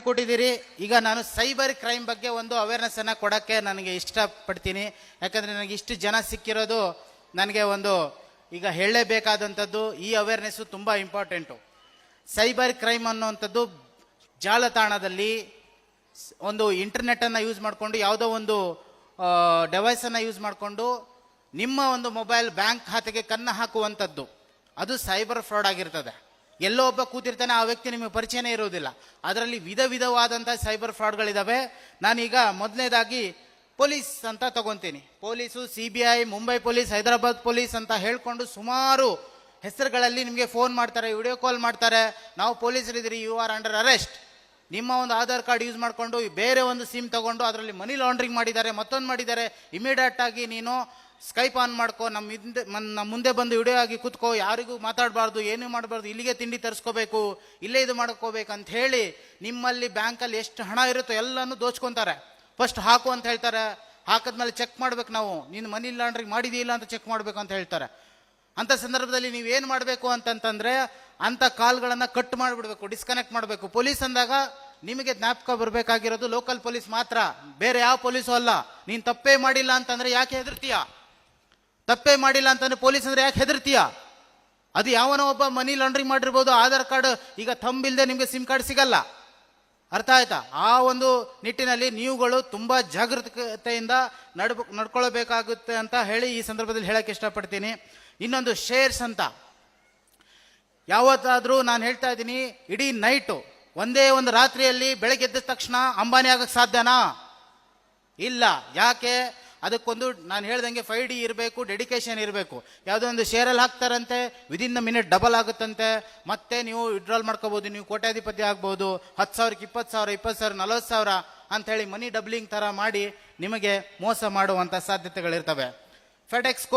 ಕೊಟ್ಟಿದ್ದೀರಿ. ಈಗ ನಾನು ಸೈಬರ್ ಕ್ರೈಮ್ ಬಗ್ಗೆ ಒಂದು ಅವೇರ್ನೆಸ್ ಅನ್ನ ಕೊಡಕ್ಕೆ ನನಗೆ ಇಷ್ಟಪಡ್ತೀನಿ. ಯಾಕಂದ್ರೆ ನನಗೆ ಇಷ್ಟು ಜನ ಸಿಕ್ಕಿರೋದು ನನಗೆ ಒಂದು ಈಗ ಹೇಳಲೇಬೇಕಾದಂಥದ್ದು. ಈ ಅವೇರ್ನೆಸ್ ತುಂಬಾ ಇಂಪಾರ್ಟೆಂಟು. ಸೈಬರ್ ಕ್ರೈಮ್ ಅನ್ನುವಂಥದ್ದು ಜಾಲತಾಣದಲ್ಲಿ ಒಂದು ಇಂಟರ್ನೆಟ್ ಅನ್ನ ಯೂಸ್ ಮಾಡಿಕೊಂಡು ಯಾವುದೋ ಒಂದು ಡೆವೈಸ್ ಅನ್ನ ಯೂಸ್ ಮಾಡಿಕೊಂಡು ನಿಮ್ಮ ಒಂದು ಮೊಬೈಲ್ ಬ್ಯಾಂಕ್ ಖಾತೆಗೆ ಕನ್ನ ಹಾಕುವಂಥದ್ದು. ಅದು ಸೈಬರ್ ಫ್ರಾಡ್ ಆಗಿರ್ತದೆ. ಎಲ್ಲೋ ಒಬ್ಬ ಕೂತಿರ್ತಾನೆ, ಆ ವ್ಯಕ್ತಿ ನಿಮಗೆ ಪರಿಚಯನೇ ಇರುವುದಿಲ್ಲ. ಅದರಲ್ಲಿ ವಿಧವಾದಂಥ ಸೈಬರ್ ಫ್ರಾಡ್ಗಳಿದ್ದಾವೆ. ನಾನೀಗ ಮೊದಲನೇದಾಗಿ ಪೊಲೀಸ್ ಅಂತ ತಗೊಂತೀನಿ. Police, CBI, Mumbai police, Hyderabad police ಅಂತ ಹೇಳ್ಕೊಂಡು ಸುಮಾರು ಹೆಸರುಗಳಲ್ಲಿ ನಿಮಗೆ ಫೋನ್ ಮಾಡ್ತಾರೆ, ವಿಡಿಯೋ ಕಾಲ್ ಮಾಡ್ತಾರೆ. ನಾವು ಪೊಲೀಸರಿದ್ದೀರಿ, ಯು ಆರ್ ಅಂಡರ್ ಅರೆಸ್ಟ್. ನಿಮ್ಮ ಒಂದು ಆಧಾರ್ ಕಾರ್ಡ್ ಯೂಸ್ ಮಾಡಿಕೊಂಡು ಬೇರೆ ಒಂದು ಸಿಮ್ ತಗೊಂಡು ಅದರಲ್ಲಿ ಮನಿ ಲಾಂಡ್ರಿಂಗ್ ಮಾಡಿದ್ದಾರೆ, ಮತ್ತೊಂದು ಮಾಡಿದ್ದಾರೆ. ಇಮಿಡಿಯೇಟ್ ಆಗಿ ನೀನು ಸ್ಕೈಪ್ ಆನ್ ಮಾಡ್ಕೋ, ನಮ್ಮ ಮುಂದೆ ಬಂದು ವಿಡಿಯೋ ಆಗಿ ಕೂತ್ಕೋ, ಯಾರಿಗೂ ಮಾತಾಡಬಾರ್ದು, ಏನೂ ಮಾಡಬಾರ್ದು, ಇಲ್ಲಿಗೆ ತಿಂಡಿ ತರಿಸ್ಕೋಬೇಕು, ಇಲ್ಲೇ ಇದು ಮಾಡ್ಕೋಬೇಕು ಅಂತ ಹೇಳಿ ನಿಮ್ಮಲ್ಲಿ ಬ್ಯಾಂಕಲ್ಲಿ ಎಷ್ಟು ಹಣ ಇರುತ್ತೋ ಎಲ್ಲನೂ ದೋಚ್ಕೊತಾರೆ. ಫಸ್ಟ್ ಹಾಕು ಅಂತ ಹೇಳ್ತಾರೆ. ಹಾಕಿದ್ಮೇಲೆ ಚೆಕ್ ಮಾಡ್ಬೇಕು, ನಾವು ನೀನು ಮನಿ ಲಾಂಡ್ರಿಂಗ್ ಮಾಡಿದೀಲ್ಲ ಅಂತ ಚೆಕ್ ಮಾಡ್ಬೇಕು ಅಂತ ಹೇಳ್ತಾರೆ. ಅಂಥ ಸಂದರ್ಭದಲ್ಲಿ ನೀವೇನು ಮಾಡಬೇಕು ಅಂತಂತಂದ್ರೆ ಅಂಥ ಕಾಲ್ಗಳನ್ನು ಕಟ್ ಮಾಡಿಬಿಡ್ಬೇಕು, ಡಿಸ್ಕನೆಕ್ಟ್ ಮಾಡಬೇಕು. ಪೊಲೀಸ್ ಅಂದಾಗ ನಿಮಗೆ ಜ್ಞಾಪಕ ಬರಬೇಕಾಗಿರೋದು ಲೋಕಲ್ ಪೊಲೀಸ್ ಮಾತ್ರ, ಬೇರೆ ಯಾವ ಪೊಲೀಸು ಅಲ್ಲ. ನೀನು ತಪ್ಪೇ ಮಾಡಿಲ್ಲ ಅಂತಂದ್ರೆ ಯಾಕೆ ಹೆದರ್ತೀಯ? ತಪ್ಪೇ ಮಾಡಿಲ್ಲ ಅಂತಂದ್ರೆ ಪೊಲೀಸ್ ಅಂದ್ರೆ ಯಾಕೆ ಹೆದರ್ತೀಯ? ಅದು ಯಾವನೋ ಒಬ್ಬ ಮನಿ ಲಾಂಡ್ರಿಂಗ್ ಮಾಡಿರ್ಬೋದು. ಆಧಾರ್ ಕಾರ್ಡ್ ಈಗ ಥಂಬಿಲ್ದೆ ನಿಮಗೆ ಸಿಮ್ ಕಾರ್ಡ್ ಸಿಗಲ್ಲ. ಅರ್ಥ ಆಯ್ತಾ? ಆ ಒಂದು ನಿಟ್ಟಿನಲ್ಲಿ ನೀವುಗಳು ತುಂಬಾ ಜಾಗೃತೆಯಿಂದ ನಡ್ಕೊಳ್ಬೇಕಾಗುತ್ತೆ ಅಂತ ಹೇಳಿ ಈ ಸಂದರ್ಭದಲ್ಲಿ ಹೇಳಕ್ಕೆ ಇಷ್ಟಪಡ್ತೀನಿ. ಇನ್ನೊಂದು ಶೇರ್ಸ್ ಅಂತ, ಯಾವತ್ತಾದ್ರೂ ನಾನು ಹೇಳ್ತಾ ಇದ್ದೀನಿ, ಇಡೀ ನೈಟು ಒಂದೇ ಒಂದು ರಾತ್ರಿಯಲ್ಲಿ ಬೆಳಗ್ಗೆ ಎದ್ದ ತಕ್ಷಣ ಅಂಬಾನಿ ಆಗಕ್ಕೆ ಸಾಧ್ಯನಾ? ಇಲ್ಲ. ಯಾಕೆ? ಅದಕ್ಕೊಂದು ನಾನು ಹೇಳ್ದಂಗೆ 5D ಇರಬೇಕು, ಡೆಡಿಕೇಶನ್ ಇರಬೇಕು. ಯಾವುದೋ ಒಂದು ಶೇರಲ್ಲಿ ಹಾಕ್ತಾರಂತೆ, ವಿದಿನ್ ದ ಮಿನಿಟ್ ಡಬಲ್ ಆಗುತ್ತಂತೆ. ಮತ್ತೆ ನೀವು ವಿಡ್ರಾಲ್ ಮಾಡ್ಕೋಬಹುದು, ನೀವು ಕೋಟ್ಯಾಧಿಪತಿ ಆಗ್ಬೋದು. 10,000ಕ್ಕೆ 20,000, 20,000 40,000 ಅಂತ ಹೇಳಿ ಮನಿ ಡಬ್ಲಿಂಗ್ ತರ ಮಾಡಿ ನಿಮಗೆ ಮೋಸ ಮಾಡುವಂತ ಸಾಧ್ಯತೆಗಳಿರ್ತವೆ. ಫೆಡೆಕ್ಸ್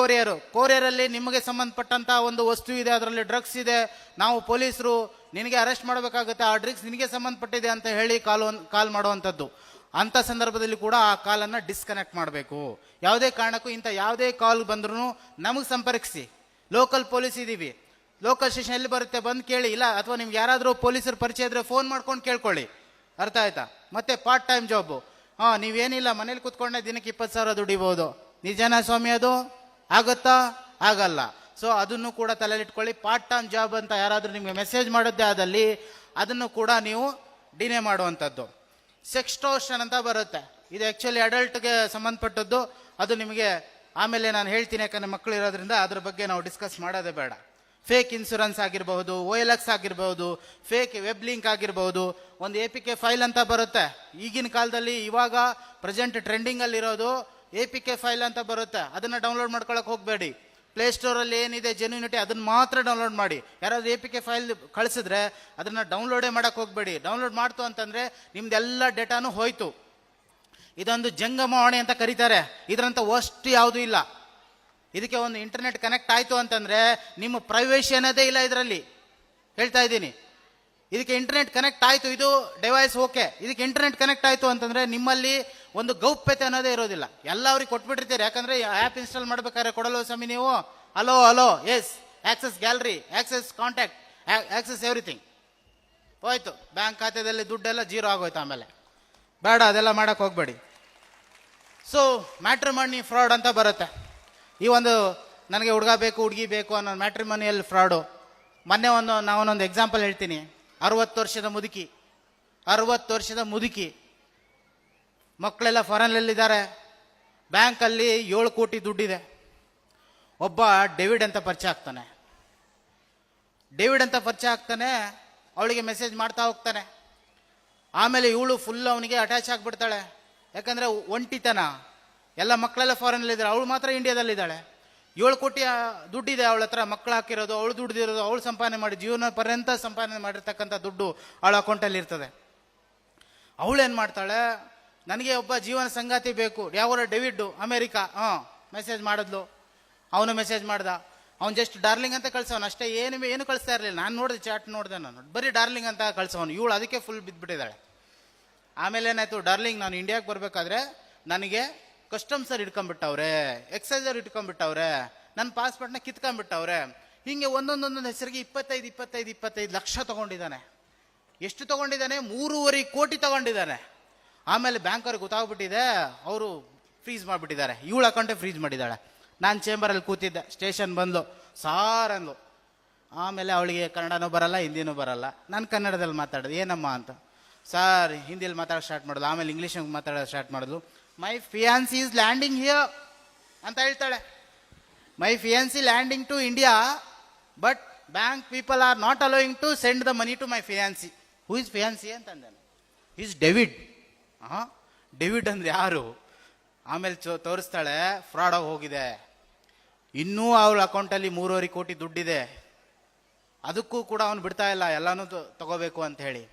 ಕೊರಿಯರಲ್ಲಿ ನಿಮಗೆ ಸಂಬಂಧಪಟ್ಟಂತ ಒಂದು ವಸ್ತು ಇದೆ, ಅದರಲ್ಲಿ ಡ್ರಗ್ಸ್ ಇದೆ, ನಾವು ಪೊಲೀಸರು ನಿನಗೆ ಅರೆಸ್ಟ್ ಮಾಡಬೇಕಾಗುತ್ತೆ, ಆ ಡ್ರಗ್ಸ್ ನಿನಗೆ ಸಂಬಂಧಪಟ್ಟಿದೆ ಅಂತ ಹೇಳಿ ಕಾಲ್ ಮಾಡುವಂಥದ್ದು. ಅಂಥ ಸಂದರ್ಭದಲ್ಲಿ ಕೂಡ ಆ ಕಾಲನ್ನು ಡಿಸ್ಕನೆಕ್ಟ್ ಮಾಡಬೇಕು. ಯಾವುದೇ ಕಾರಣಕ್ಕೂ ಇಂಥ ಯಾವುದೇ ಕಾಲ್ ಬಂದ್ರೂ ನಮಗೆ ಸಂಪರ್ಕಿಸಿ. ಲೋಕಲ್ ಪೊಲೀಸ್ ಇದ್ದೀವಿ, ಲೋಕಲ್ ಸ್ಟೇಷನ್ ಎಲ್ಲಿ ಬರುತ್ತೆ ಬಂದು ಕೇಳಿ. ಇಲ್ಲ ಅಥವಾ ನಿಮ್ಗೆ ಯಾರಾದರೂ ಪೊಲೀಸರ ಪರಿಚಯ ಇದ್ರೆ ಫೋನ್ ಮಾಡ್ಕೊಂಡು ಕೇಳ್ಕೊಳ್ಳಿ. ಅರ್ಥ ಆಯ್ತಾ? ಮತ್ತೆ ಪಾರ್ಟ್ ಟೈಮ್ ಜಾಬು, ನೀವೇನಿಲ್ಲ ಮನೇಲಿ ಕೂತ್ಕೊಂಡೆ ದಿನಕ್ಕೆ 20,000 ದುಡಿಬಹುದು. ನಿಜನಾ ಸ್ವಾಮಿ? ಅದು ಆಗುತ್ತಾ? ಆಗಲ್ಲ. ಸೊ ಅದನ್ನು ಕೂಡ ತಲೆಲಿಟ್ಕೊಳ್ಳಿ. ಪಾರ್ಟ್ ಟೈಮ್ ಜಾಬ್ ಅಂತ ಯಾರಾದರೂ ನಿಮಗೆ ಮೆಸೇಜ್ ಮಾಡಿದ್ದೆ ಆದಲ್ಲಿ ಅದನ್ನು ಕೂಡ ನೀವು ಡಿನೇ ಮಾಡುವಂಥದ್ದು. ಸೆಕ್ಸ್ಟೋರ್ಷನ್ ಅಂತ ಬರುತ್ತೆ. ಇದು ಆ್ಯಕ್ಚುಲಿ ಅಡಲ್ಟ್ಗೆ ಸಂಬಂಧಪಟ್ಟದ್ದು. ಅದು ನಿಮಗೆ ಆಮೇಲೆ ನಾನು ಹೇಳ್ತೀನಿ, ಯಾಕಂದರೆ ಮಕ್ಕಳು ಇರೋದ್ರಿಂದ ಅದ್ರ ಬಗ್ಗೆ ನಾವು ಡಿಸ್ಕಸ್ ಮಾಡೋದೇ ಬೇಡ. ಫೇಕ್ ಇನ್ಶೂರೆನ್ಸ್ ಆಗಿರ್ಬಹುದು, OLX ಆಗಿರ್ಬಹುದು, ಫೇಕ್ ವೆಬ್ ಲಿಂಕ್ ಆಗಿರ್ಬಹುದು. ಒಂದು APK ಫೈಲ್ ಅಂತ ಬರುತ್ತೆ. ಈಗಿನ ಕಾಲದಲ್ಲಿ ಇವಾಗ ಪ್ರೆಸೆಂಟ್ ಟ್ರೆಂಡಿಂಗಲ್ಲಿರೋದು APK ಫೈಲ್ ಅಂತ ಬರುತ್ತೆ. ಅದನ್ನು ಡೌನ್ಲೋಡ್ ಮಾಡ್ಕೊಳಕ್ಕೆ ಹೋಗಬೇಡಿ. ಪ್ಲೇಸ್ಟೋರಲ್ಲಿ ಏನಿದೆ ಜೆನ್ಯೂನಿಟಿ ಅದನ್ನು ಮಾತ್ರ ಡೌನ್ಲೋಡ್ ಮಾಡಿ. ಯಾರಾದರೂ APK ಫೈಲ್ ಕಳಿಸಿದ್ರೆ ಅದನ್ನು ಡೌನ್ಲೋಡೇ ಮಾಡೋಕ್ಕೆ ಹೋಗಬೇಡಿ. ಡೌನ್ಲೋಡ್ ಮಾಡ್ತು ಅಂತಂದರೆ ನಿಮ್ದೆಲ್ಲ ಡೇಟಾನು ಹೋಯ್ತು. ಇದೊಂದು ಜಂಗಮವಾಣಿ ಅಂತ ಕರೀತಾರೆ. ಇದರಂತ ವಸ್ತು ಯಾವುದೂ ಇಲ್ಲ. ಇದಕ್ಕೆ ಒಂದು ಇಂಟರ್ನೆಟ್ ಕನೆಕ್ಟ್ ಆಯಿತು ಅಂತಂದರೆ ನಿಮ್ಮ ಪ್ರೈವೇಸಿ ಅನ್ನೋದೇ ಇಲ್ಲ ಇದರಲ್ಲಿ. ಹೇಳ್ತಾ ಇದ್ದೀನಿ, ಇದಕ್ಕೆ ಇಂಟರ್ನೆಟ್ ಕನೆಕ್ಟ್ ಆಯಿತು, ಇದು ಡಿವೈಸ್ ಓಕೆ. ಇದಕ್ಕೆ ಇಂಟರ್ನೆಟ್ ಕನೆಕ್ಟ್ ಆಯಿತು ಅಂತಂದರೆ ನಿಮ್ಮಲ್ಲಿ ಒಂದು ಗೌಪ್ಯತೆ ಅನ್ನೋದೇ ಇರೋದಿಲ್ಲ. ಎಲ್ಲ ಅವ್ರಿಗೆ ಕೊಟ್ಬಿಟ್ಟಿರ್ತೀರಿ. ಯಾಕಂದರೆ ಆ್ಯಪ್ ಇನ್ಸ್ಟಾಲ್ ಮಾಡ್ಬೇಕಾದ್ರೆ ಕೊಡಲು ಸ್ವಾಮಿ ನೀವು hello yes access gallery, access contact, access everything ಹೋಯ್ತು. ಬ್ಯಾಂಕ್ ಖಾತೆಯಲ್ಲಿ ದುಡ್ಡೆಲ್ಲ ಜೀರೋ ಆಗೋಯ್ತು. ಆಮೇಲೆ ಬೇಡ, ಅದೆಲ್ಲ ಮಾಡೋಕ್ಕೆ ಹೋಗಬೇಡಿ. ಸೊ ಮ್ಯಾಟ್ರಿಮನಿ ಫ್ರಾಡ್ ಅಂತ ಬರುತ್ತೆ. ಈ ಒಂದು ನನಗೆ ಹುಡುಗ ಬೇಕು ಹುಡುಗಿ ಬೇಕು ಅನ್ನೋ ಮ್ಯಾಟ್ರಿಮನಿಯಲ್ ಫ್ರಾಡು. ಮೊನ್ನೆ ನಾವೊಂದೊಂದು ಎಕ್ಸಾಂಪಲ್ ಹೇಳ್ತೀನಿ. 60 ವರ್ಷದ ಮುದುಕಿ ಮಕ್ಕಳೆಲ್ಲ ಫಾರನ್ನಲ್ಲಿದ್ದಾರೆ. ಬ್ಯಾಂಕಲ್ಲಿ 7 ಕೋಟಿ ದುಡ್ಡಿದೆ. ಒಬ್ಬ ಡೇವಿಡ್ ಅಂತ ಪರಿಚಯ ಆಗ್ತಾನೆ. ಅವಳಿಗೆ ಮೆಸೇಜ್ ಮಾಡ್ತಾ ಹೋಗ್ತಾನೆ. ಆಮೇಲೆ ಇವಳು ಫುಲ್ ಅವನಿಗೆ ಅಟ್ಯಾಚ್ ಆಗಿಬಿಡ್ತಾಳೆ. ಯಾಕಂದರೆ ಒಂಟಿತನ, ಎಲ್ಲ ಮಕ್ಕಳೆಲ್ಲ ಫಾರಿನಲ್ಲಿದ್ದಾರೆ, ಅವಳು ಮಾತ್ರ ಇಂಡಿಯಾದಲ್ಲಿದ್ದಾಳೆ. 7 ಕೋಟಿ ದುಡ್ಡಿದೆ ಅವಳ ಹತ್ರ. ಮಕ್ಕಳು ಹಾಕಿರೋದು, ಅವಳು ದುಡ್ದಿರೋದು, ಅವಳು ಸಂಪಾದನೆ ಮಾಡಿ ಜೀವನ ಪರ್ಯಂತ ಸಂಪಾದನೆ ಮಾಡಿರ್ತಕ್ಕಂಥ ದುಡ್ಡು ಅವಳ ಅಕೌಂಟಲ್ಲಿ ಇರ್ತದೆ. ಅವಳೇನು ಮಾಡ್ತಾಳೆ, ನನಗೆ ಒಬ್ಬ ಜೀವನ ಸಂಗಾತಿ ಬೇಕು. ಯಾವ ಡೇವಿಡ್, ಅಮೇರಿಕಾ. ಮೆಸೇಜ್ ಮಾಡಿದ್ಲು, ಅವನು ಮೆಸೇಜ್ ಮಾಡ್ದ. ಅವ್ನು ಜಸ್ಟ್ ಡಾರ್ಲಿಂಗ್ ಅಂತ ಕಳ್ಸವನು ಅಷ್ಟೇ, ಏನು ಕಳಿಸ್ತಾ ಇರಲಿಲ್ಲ. ನಾನು ನೋಡಿದೆ, ಚಾಟ್ ನೋಡಿದೆ, ನಾನು ಬರೀ ಡಾರ್ಲಿಂಗ್ ಅಂತ ಕಳ್ಸವನು. ಇವಳು ಅದಕ್ಕೆ ಫುಲ್ ಬಿದ್ದುಬಿಟ್ಟಿದ್ದಾಳೆ. ಆಮೇಲೆ ಏನಾಯ್ತು, ಡಾರ್ಲಿಂಗ್ ನಾನು ಇಂಡಿಯಾಗೆ ಬರಬೇಕಾದ್ರೆ ನನಗೆ ಕಸ್ಟಮ್ಸರ್ ಹಿಡ್ಕೊಂಡ್ಬಿಟ್ಟವ್ರೆ, ಎಕ್ಸೈಸರ್ ಹಿಡ್ಕೊಂಡ್ಬಿಟ್ಟವ್ರೆ, ನನ್ನ ಪಾಸ್ಪೋರ್ಟ್ನ ಕಿತ್ಕೊಂಡ್ಬಿಟ್ಟವ್ರೆ. ಹೀಗೆ ಒಂದೊಂದೊಂದೊಂದು ಹೆಸರಿಗೆ 25 ಲಕ್ಷ ತಗೊಂಡಿದ್ದಾನೆ. ಎಷ್ಟು ತಗೊಂಡಿದ್ದಾನೆ? 3.5 ಕೋಟಿ ತಗೊಂಡಿದ್ದಾನೆ. ಆಮೇಲೆ ಬ್ಯಾಂಕವ್ರಿಗೆ ಗೊತ್ತಾಗ್ಬಿಟ್ಟಿದೆ, ಅವರು ಫ್ರೀಸ್ ಮಾಡಿಬಿಟ್ಟಿದ್ದಾರೆ. ಇವಳ ಅಕೌಂಟೇ ಫ್ರೀಸ್ ಮಾಡಿದ್ದಾಳೆ. ನಾನು ಚೇಂಬರಲ್ಲಿ ಕೂತಿದ್ದೆ, ಸ್ಟೇಷನ್ ಬಂದು ಸಾರ್ ಅಂದ್ಲು. ಆಮೇಲೆ ಅವಳಿಗೆ ಕನ್ನಡನೂ ಬರಲ್ಲ, ಹಿಂದಿನೂ ಬರಲ್ಲ. ನಾನು ಕನ್ನಡದಲ್ಲಿ ಮಾತಾಡೋದು, ಏನಮ್ಮ ಅಂತ. ಸರ್ ಹಿಂದಿಲಿ ಮಾತಾಡೋಕೆ ಸ್ಟಾರ್ಟ್ ಮಾಡೋದು, ಆಮೇಲೆ ಇಂಗ್ಲೀಷ್ ಮಾತಾಡೋದು ಸ್ಟಾರ್ಟ್ ಮಾಡೋದು. My fiance is landing here ಅಂತ ಹೇಳ್ತಾಳೆ. My fiance landing to India, but bank people are not allowing to send the money to my fiance. Who is fiance ಅಂತಂದಾನೆ. Is David. ಡೇವಿಡ್ ಅಂದ್ರೆ ಯಾರು? ಆಮೇಲೆ ತೋರಿಸ್ತಾಳೆ, fraud ಆಗಿ ಹೋಗಿದೆ, ಇನ್ನೂ ಅವಳ ಅಕೌಂಟಲ್ಲಿ 3.5 ಕೋಟಿ ದುಡ್ಡಿದೆ, ಅದಕ್ಕೂ ಕೂಡ ಅವನು ಬಿಡ್ತಾ ಇಲ್ಲ, ಎಲ್ಲಾನು ತಗೋಬೇಕು ಅಂತ ಹೇಳಿ.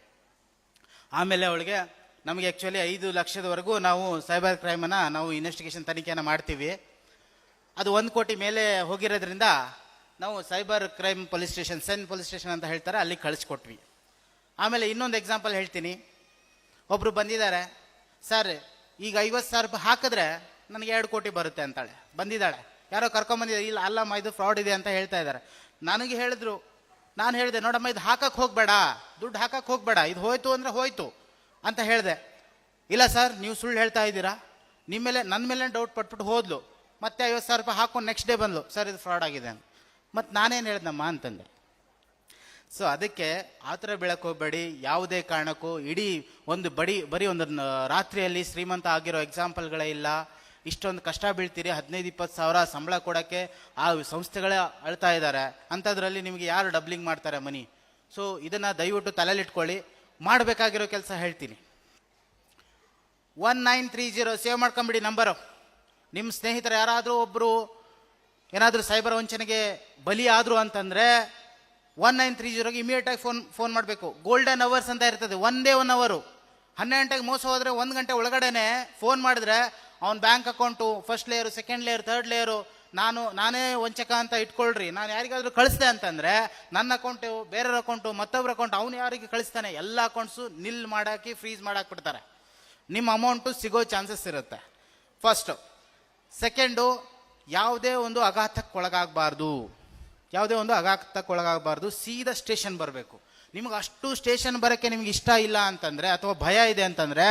ಆಮೇಲೆ ಅವಳಿಗೆ, ನಮಗೆ ಆ್ಯಕ್ಚುಲಿ 5 ಲಕ್ಷದವರೆಗೂ ನಾವು ಸೈಬರ್ ಕ್ರೈಮನ್ನು ನಾವು ಇನ್ವೆಸ್ಟಿಗೇಷನ್ ತನಿಖೆಯನ್ನು ಮಾಡ್ತೀವಿ, ಅದು 1 ಕೋಟಿ ಮೇಲೆ ಹೋಗಿರೋದ್ರಿಂದ ನಾವು ಸೈಬರ್ ಕ್ರೈಮ್ ಪೊಲೀಸ್ ಸ್ಟೇಷನ್, ಸೆನ್ ಪೊಲೀಸ್ ಸ್ಟೇಷನ್ ಅಂತ ಹೇಳ್ತಾರೆ, ಅಲ್ಲಿ ಕಳಿಸ್ಕೊಟ್ವಿ. ಆಮೇಲೆ ಇನ್ನೊಂದು ಎಕ್ಸಾಂಪಲ್ ಹೇಳ್ತೀನಿ. ಒಬ್ಬರು ಬಂದಿದ್ದಾರೆ, ಸರ್ ಈಗ 50,000 ರೂಪಾಯಿ ಹಾಕಿದ್ರೆ ನನಗೆ 2 ಕೋಟಿ ಬರುತ್ತೆ ಅಂತಾಳೆ. ಬಂದಿದ್ದಾಳೆ, ಯಾರೋ ಕರ್ಕೊಂಬಂದಿದ್ದಾರೆ, ಇಲ್ಲ ಅಲ್ಲಮ್ಮ ಇದು ಫ್ರಾಡ್ ಇದೆ ಅಂತ ಹೇಳ್ತಾ ಇದ್ದಾರೆ. ನನಗೆ ಹೇಳಿದ್ರು, ನಾನು ಹೇಳಿದೆ, ನೋಡಮ್ಮ ಇದು ಹಾಕಕ್ಕೆ ಹೋಗಬೇಡ, ದುಡ್ಡು ಹಾಕಕ್ಕೆ ಹೋಗಬೇಡ, ಇದು ಹೋಯ್ತು ಅಂದರೆ ಹೋಯ್ತು ಅಂತ ಹೇಳಿದೆ. ಇಲ್ಲ ಸರ್ ನೀವು ಸುಳ್ಳು ಹೇಳ್ತಾ ಇದ್ದೀರಾ, ನಿಮ್ಮ ಮೇಲೆ ನನ್ನ ಮೇಲೆ ಡೌಟ್ ಪಟ್ಬಿಟ್ಟು ಹೋದ್ಲು. ಮತ್ತೆ 50,000 ರೂಪಾಯಿ ಹಾಕೊಂಡು ನೆಕ್ಸ್ಟ್ ಡೇ ಬಂದ್ಲು, ಸರ್ ಇದು ಫ್ರಾಡ್ ಆಗಿದೆ ಅಂತ. ಮತ್ತು ನಾನೇನು ಹೇಳ್ದಮ್ಮ ಅಂತಂದೆ. ಸೊ ಅದಕ್ಕೆ ಆ ಥರ ಬೀಳಕ್ಕೆ ಹೋಗಬೇಡಿ ಯಾವುದೇ ಕಾರಣಕ್ಕೂ. ಇಡೀ ಒಂದು ಬರೀ ಒಂದು ರಾತ್ರಿಯಲ್ಲಿ ಶ್ರೀಮಂತ ಆಗಿರೋ ಎಕ್ಸಾಂಪಲ್ಗಳೇ ಇಲ್ಲ. ಇಷ್ಟೊಂದು ಕಷ್ಟ ಬೀಳ್ತೀರಿ, 15-20 ಸಾವಿರ ಸಂಬಳ ಕೊಡೋಕ್ಕೆ ಆ ಸಂಸ್ಥೆಗಳೇ ಅಳ್ತಾ ಇದ್ದಾರೆ. ಅಂಥದ್ರಲ್ಲಿ ನಿಮಗೆ ಯಾರು ಡಬ್ಲಿಂಗ್ ಮಾಡ್ತಾರೆ ಮನಿ? ಸೊ ಇದನ್ನು ದಯವಿಟ್ಟು ತಲೆಯಲ್ಲಿಟ್ಕೊಳ್ಳಿ. ಮಾಡಬೇಕಾಗಿರೋ ಕೆಲಸ ಹೇಳ್ತೀನಿ. 1930 ಸೇವ್ ಮಾಡ್ಕೊಂಬಿಡಿ ನಂಬರು. ನಿಮ್ಮ ಸ್ನೇಹಿತರು ಯಾರಾದರೂ ಒಬ್ಬರು ಏನಾದರೂ ಸೈಬರ್ ವಂಚನೆಗೆ ಬಲಿ ಆದರು ಅಂತಂದರೆ 1930ಗೆ ಇಮಿಡಿಯೇಟಾಗಿ ಫೋನ್ ಮಾಡಬೇಕು. ಗೋಲ್ಡನ್ ಅವರ್ಸ್ ಅಂತ ಇರ್ತದೆ, ಒಂದೇ 1 ಅವರು. 12 ಗಂಟೆಗೆ ಮೋಸ ಹೋದರೆ 1 ಗಂಟೆ ಒಳಗಡೆನೆ ಫೋನ್ ಮಾಡಿದ್ರೆ ಅವ್ನ bank account first layer, second layer, third layer ನಾನೇ ವಂಚಕ ಅಂತ ಇಟ್ಕೊಳ್ರಿ, ನಾನು ಯಾರಿಗಾದ್ರೂ ಕಳಿಸ್ದೆ ಅಂತಂದರೆ ನನ್ನ ಅಕೌಂಟು, ಬೇರೆಯವ್ರ ಅಕೌಂಟು, ಮತ್ತೊಬ್ಬರ ಅಕೌಂಟ್, ಅವನು ಯಾರಿಗೆ ಕಳಿಸ್ತಾನೆ ಎಲ್ಲ ಅಕೌಂಟ್ಸು ನಿಲ್ ಮಾಡಾಕಿ ಫ್ರೀಸ್ ಮಾಡಾಕ್ಬಿಡ್ತಾರೆ. ನಿಮ್ಮ ಅಮೌಂಟು ಸಿಗೋ ಚಾನ್ಸಸ್ ಇರುತ್ತೆ. ಫಸ್ಟು. ಸೆಕೆಂಡು, ಯಾವುದೇ ಒಂದು ಆಘಾತಕ್ಕೊಳಗಾಗಬಾರ್ದು. ಸೀದಾ ಸ್ಟೇಷನ್ ಬರಬೇಕು. ನಿಮಗೆ ಅಷ್ಟು ಸ್ಟೇಷನ್ ಬರೋಕ್ಕೆ ನಿಮ್ಗೆ ಇಷ್ಟ ಇಲ್ಲ ಅಂತಂದರೆ ಅಥವಾ ಭಯ ಇದೆ ಅಂತಂದರೆ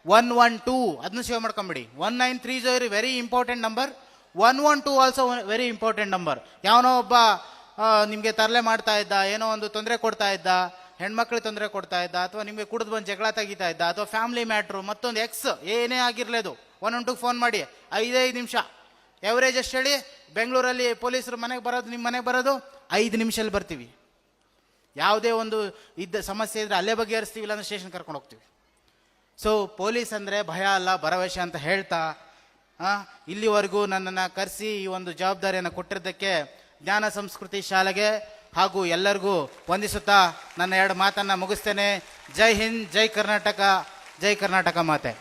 112 ಅದನ್ನು ಸೇವ್ ಮಾಡ್ಕೊಂಬಿಡಿ. 1930 very important number. 112 also very important number. ಯಾವನೋ ಒಬ್ಬ ನಿಮಗೆ ತರಲೆ ಮಾಡ್ತಾ ಇದ್ದ, ಏನೋ ಒಂದು ತೊಂದರೆ ಕೊಡ್ತಾ ಇದ್ದ, ಹೆಣ್ಮಕ್ಳಿಗೆ ತೊಂದರೆ ಕೊಡ್ತಾ ಇದ್ದ, ಅಥವಾ ನಿಮಗೆ ಕುಡಿದು ಬಂದು ಜಗಳ ತೆಗಿತಾ ಇದ್ದ, ಅಥವಾ ಫ್ಯಾಮಿಲಿ ಮ್ಯಾಟ್ರು, ಮತ್ತೊಂದು ಎಕ್ಸ್ ಏನೇ ಆಗಿರಲೇದು, 112 ಫೋನ್ ಮಾಡಿ. 5 ನಿಮಿಷ ಎವರೇಜ್ ಎಷ್ಟು ಹೇಳಿ? ಬೆಂಗಳೂರಲ್ಲಿ ಪೊಲೀಸರು ಮನೆಗೆ ಬರೋದು, ನಿಮ್ಮ ಮನೆಗೆ ಬರೋದು 5 ನಿಮಿಷದಲ್ಲಿ ಬರ್ತೀವಿ. ಯಾವುದೇ ಒಂದು ಸಮಸ್ಯೆ ಇದ್ದರೆ ಅಲ್ಲೇ ಬಗೆಹರಿಸ್ತೀವಿ, ಇಲ್ಲಾಂದ್ರೆ ಸ್ಟೇಷನ್ ಕರ್ಕೊಂಡು ಹೋಗ್ತೀವಿ. ಸೊ ಪೊಲೀಸ್ ಅಂದರೆ ಭಯ ಅಲ್ಲ, ಭರವಸೆ ಅಂತ ಹೇಳ್ತಾ ಇಲ್ಲಿವರೆಗೂ ನನ್ನನ್ನು ಕರೆಸಿ ಈ ಒಂದು ಜವಾಬ್ದಾರಿಯನ್ನು ಕೊಟ್ಟಿದ್ದಕ್ಕೆ ಜ್ಞಾನ ಸಂಸ್ಕೃತಿ ಶಾಲೆಗೆ ಹಾಗೂ ಎಲ್ಲರಿಗೂ ವಂದಿಸುತ್ತಾ ನನ್ನ 2 ಮಾತನ್ನು ಮುಗಿಸ್ತೇನೆ. ಜೈ ಹಿಂದ್, ಜೈ ಕರ್ನಾಟಕ, ಜೈ ಕರ್ನಾಟಕ ಮಾತೆ.